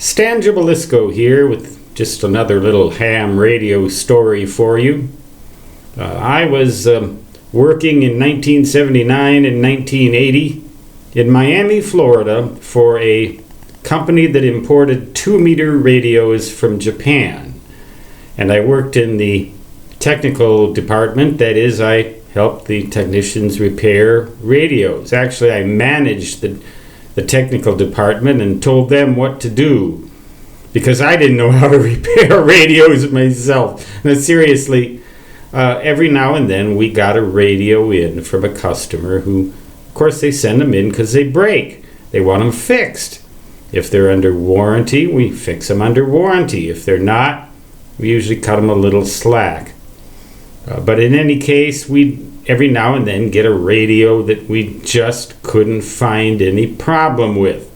Stan Gibilisco here with just another little ham radio story for you. I was working in 1979 and 1980 in Miami, Florida for a company that imported 2-meter radios from Japan. And I worked in the technical department. That is, I helped the technicians repair radios. Actually, I managed the technical department and told them what to do because I didn't know how to repair radios myself. Now, seriously, every now and then we got a radio in from a customer who, of course, they send them in because they break. They want them fixed. If they're under warranty, we fix them under warranty. If they're not, we usually cut them a little slack. But in any case, we every now and then get a radio that we just couldn't find any problem with.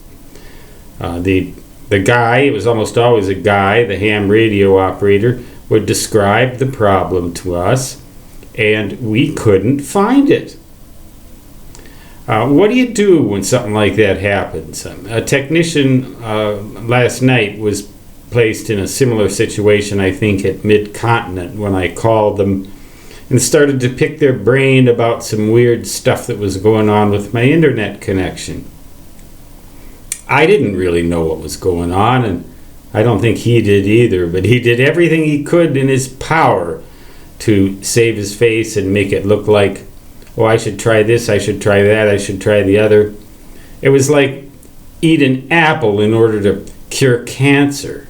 The guy, it was almost always a guy, the ham radio operator, would describe the problem to us, and we couldn't find it. What do you do when something like that happens? A technician last night was placed in a similar situation, I think, at Mid-Continent when I called them and started to pick their brain about some weird stuff that was going on with my internet connection. I didn't really know what was going on, and I don't think he did either, but he did everything he could in his power to save his face and make it look like, oh, I should try this, I should try that, I should try the other. It was like eat an apple in order to cure cancer.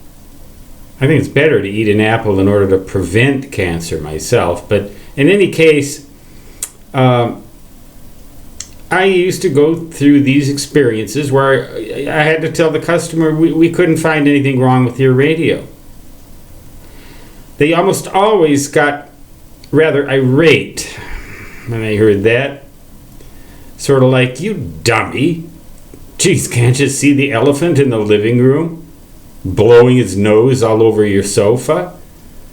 I think it's better to eat an apple in order to prevent cancer myself, but in any case, I used to go through these experiences where I had to tell the customer we couldn't find anything wrong with your radio. They almost always got rather irate when I heard that. Sort of like, you dummy. Geez, can't you see the elephant in the living room blowing his nose all over your sofa?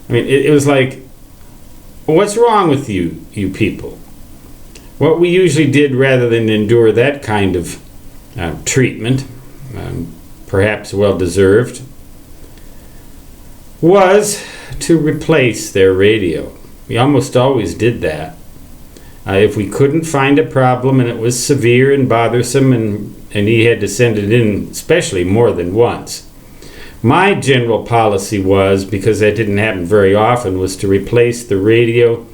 I mean, it was like, what's wrong with you people? What we usually did, rather than endure that kind of treatment, perhaps well-deserved, was to replace their radio. We almost always did that. If we couldn't find a problem and it was severe and bothersome and he had to send it in, especially more than once, my general policy was, because that didn't happen very often, was to replace the radio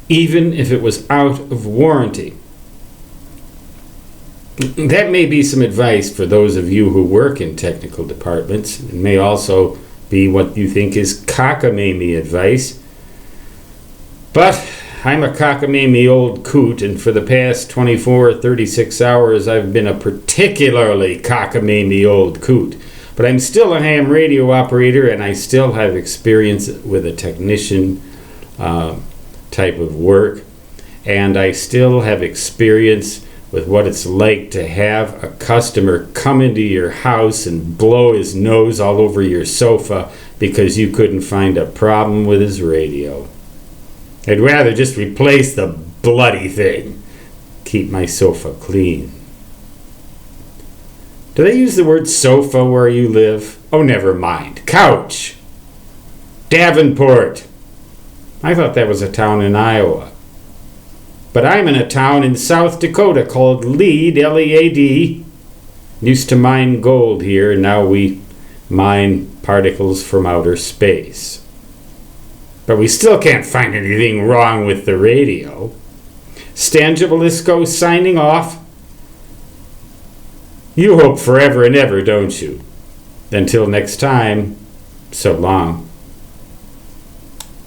even if it was out of warranty. That may be some advice for those of you who work in technical departments. It may also be what you think is cockamamie advice. But I'm a cockamamie old coot, and for the past 24 or 36 hours I've been a particularly cockamamie old coot. But I'm still a ham radio operator, and I still have experience with a technician type of work, and I still have experience with what it's like to have a customer come into your house and blow his nose all over your sofa because you couldn't find a problem with his radio. I'd rather just replace the bloody thing. Keep my sofa clean. Do they use the word sofa where you live? Oh, never mind. Couch. Davenport. I thought that was a town in Iowa. But I'm in a town in South Dakota called Lead, L-E-A-D. Used to mine gold here, and now we mine particles from outer space. But we still can't find anything wrong with the radio. Stan Gibilisco signing off. You hope forever and ever, don't you? Until next time, so long.